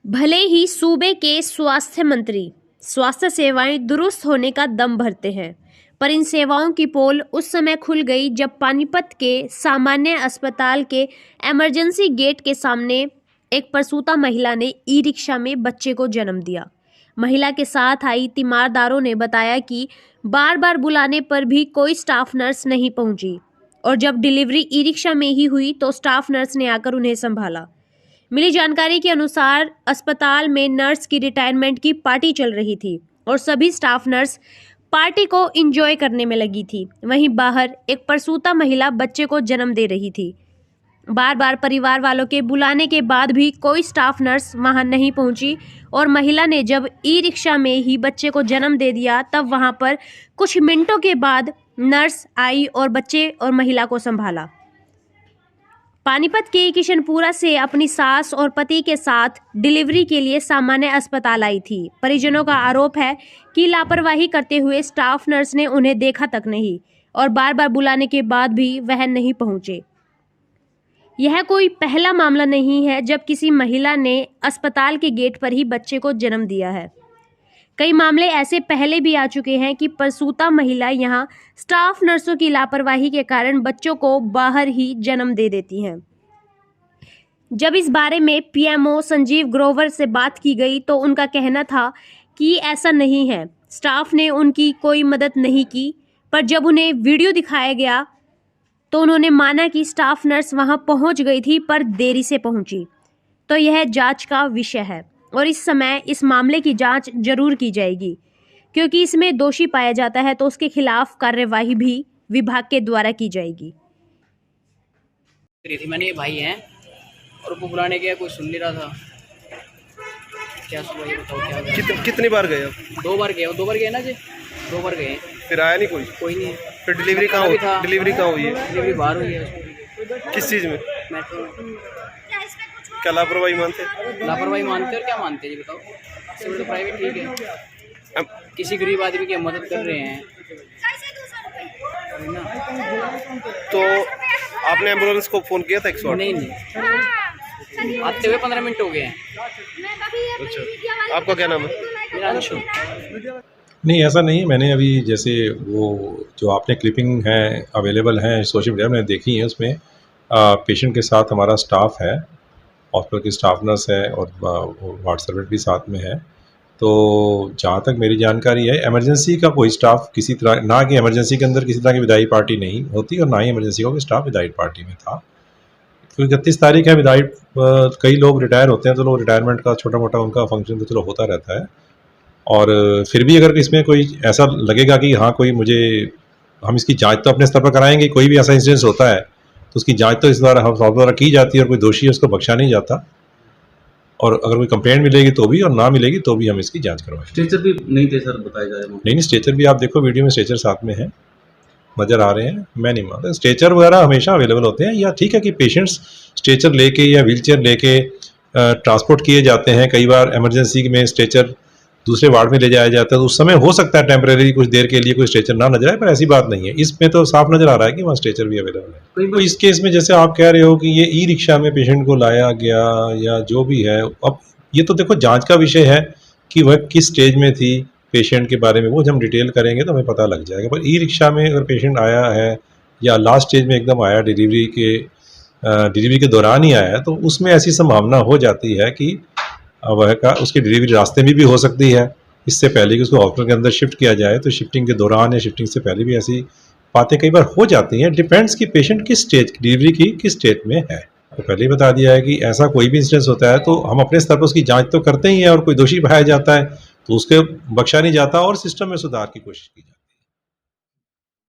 भले ही सूबे के स्वास्थ्य मंत्री स्वास्थ्य सेवाएं दुरुस्त होने का दम भरते हैं, पर इन सेवाओं की पोल उस समय खुल गई जब पानीपत के सामान्य अस्पताल के इमरजेंसी गेट के सामने एक प्रसूता महिला ने ई रिक्शा में बच्चे को जन्म दिया। महिला के साथ आई तीमारदारों ने बताया कि बार बार बुलाने पर भी कोई स्टाफ नर्स नहीं पहुंची और जब डिलीवरी ई रिक्शा में ही हुई तो स्टाफ नर्स ने आकर उन्हें संभाला। मिली जानकारी के अनुसार अस्पताल में नर्स की रिटायरमेंट की पार्टी चल रही थी और सभी स्टाफ नर्स पार्टी को एंजॉय करने में लगी थी। वहीं बाहर एक प्रसूता महिला बच्चे को जन्म दे रही थी। बार बार परिवार वालों के बुलाने के बाद भी कोई स्टाफ नर्स वहां नहीं पहुंची और महिला ने जब ई रिक्शा में ही बच्चे को जन्म दे दिया तब वहां पर कुछ मिनटों के बाद नर्स आई और बच्चे और महिला को संभाला। पानीपत के किशनपुरा से अपनी सास और पति के साथ डिलीवरी के लिए सामान्य अस्पताल आई थी। परिजनों का आरोप है कि लापरवाही करते हुए स्टाफ नर्स ने उन्हें देखा तक नहीं और बार बार बुलाने के बाद भी वह नहीं पहुंचे। यह कोई पहला मामला नहीं है जब किसी महिला ने अस्पताल के गेट पर ही बच्चे को जन्म दिया है। कई मामले ऐसे पहले भी आ चुके हैं कि प्रसूता महिला यहां स्टाफ नर्सों की लापरवाही के कारण बच्चों को बाहर ही जन्म दे देती हैं। जब इस बारे में पीएमओ संजीव ग्रोवर से बात की गई तो उनका कहना था कि ऐसा नहीं है, स्टाफ ने उनकी कोई मदद नहीं की, पर जब उन्हें वीडियो दिखाया गया तो उन्होंने माना कि स्टाफ नर्स वहां पहुंच गई थी पर देरी से पहुंची। तो यह जांच का विषय है और इस समय इस मामले की जांच जरूर की जाएगी, क्योंकि इसमें दोषी पाया जाता है तो उसके खिलाफ कार्यवाही भी विभाग के द्वारा की जाएगी। मैंने ये भाई हैं और वो बुलाने गया, कोई सुन नहीं रहा था। क्या सुना ये बताओ क्या कितनी बार गए आप? 2 बार गए। 2 बार गए ना जी, 2 बार गए। फिर आया नहीं कोई नहीं। फिर डिलीवरी कहाँ हुई? डिलीवरी कहाँ हुई है? डिलीवरी बाहर हुई है। किस चीज़ में? मेट्रो में। क्या लापरवाही मानते? लापरवाही मानते और क्या मानते हैं ये बताओ? सिविल तो प्राइवेट ठीक है, किसी गरीब आदमी की मदद कर रहे हैं ना। तो आपने एम्बुलेंस को फ़ोन किया था 108? नहीं, आते हुए 15 मिनट हो गए हैं। अच्छा, आपका क्या नाम है? मेरा अंशु। नहीं, ऐसा नहीं है। मैंने अभी जैसे वो जो आपने क्लिपिंग है अवेलेबल हैं सोशल मीडिया में देखी है, उसमें पेशेंट के साथ हमारा स्टाफ है, हॉस्पिटल की स्टाफ नर्स है और वार्ड सर्वेंट भी साथ में है। तो जहाँ तक मेरी जानकारी है, इमरजेंसी का कोई स्टाफ किसी तरह ना कि इमरजेंसी के अंदर किसी तरह की विदाई पार्टी नहीं होती और ना ही इमरजेंसी का कोई स्टाफ विदाई पार्टी में था। क्योंकि 31 तारीख है, विदाई कई लोग रिटायर होते हैं तो लोग रिटायरमेंट का छोटा मोटा उनका फंक्शन तो चलो होता रहता है। और फिर भी अगर इसमें कोई ऐसा लगेगा कि हाँ कोई हम इसकी जांच तो अपने स्तर पर कराएंगे, कोई भी ऐसा इंसिडेंस होता है तो उसकी जांच तो इस द्वारा की जाती है और कोई दोषी है उसको बख्शा नहीं जाता। और अगर कोई कंप्लेंट मिलेगी तो भी और ना मिलेगी तो भी हम इसकी जांच करवाएंगे। स्ट्रेचर भी नहीं थे सर, बताया जा रहा है? नहीं, स्ट्रेचर भी आप देखो वीडियो में स्ट्रेचर साथ में है, नज़र आ रहे हैं। मैं नहीं मानता स्ट्रेचर वगैरह हमेशा अवेलेबल होते हैं, या ठीक है कि पेशेंट्स स्ट्रेचर लेके या व्हील चेयर लेके ट्रांसपोर्ट किए जाते हैं। कई बार इमरजेंसी में स्ट्रेचर दूसरे वार्ड में ले जाया जाता है तो उस समय हो सकता है टेम्परेरी कुछ देर के लिए कोई स्ट्रेचर ना नजर आए, पर ऐसी बात नहीं है। इसमें तो साफ नजर आ रहा है कि वहाँ स्ट्रेचर भी अवेलेबल है। तो इस केस में जैसे आप कह रहे हो कि ये ई रिक्शा में पेशेंट को लाया गया या जो भी है, अब ये तो देखो जांच का विषय है कि वह किस स्टेज में थी पेशेंट के बारे में, वो जब हम डिटेल करेंगे तो हमें पता लग जाएगा। पर ई रिक्शा में अगर पेशेंट आया है या लास्ट स्टेज में एकदम आया, डिलीवरी के दौरान ही आया है, तो उसमें ऐसी संभावना हो जाती है कि उसकी डिलीवरी रास्ते में भी हो सकती है। इससे पहले कि उसको हॉस्पिटल के अंदर शिफ्ट किया जाए तो शिफ्टिंग के दौरान या शिफ्टिंग से पहले भी ऐसी बातें कई बार हो जाती हैं। डिपेंड्स कि पेशेंट किस स्टेज डिलीवरी की किस स्टेज में है। तो पहले ही बता दिया है कि ऐसा कोई भी इंसिडेंस होता है तो हम अपने स्तर पर उसकी जांच तो करते ही हैं और कोई दोषी पाया जाता है तो उसके बख्शा नहीं जाता और सिस्टम में सुधार की कोशिश की जाती है।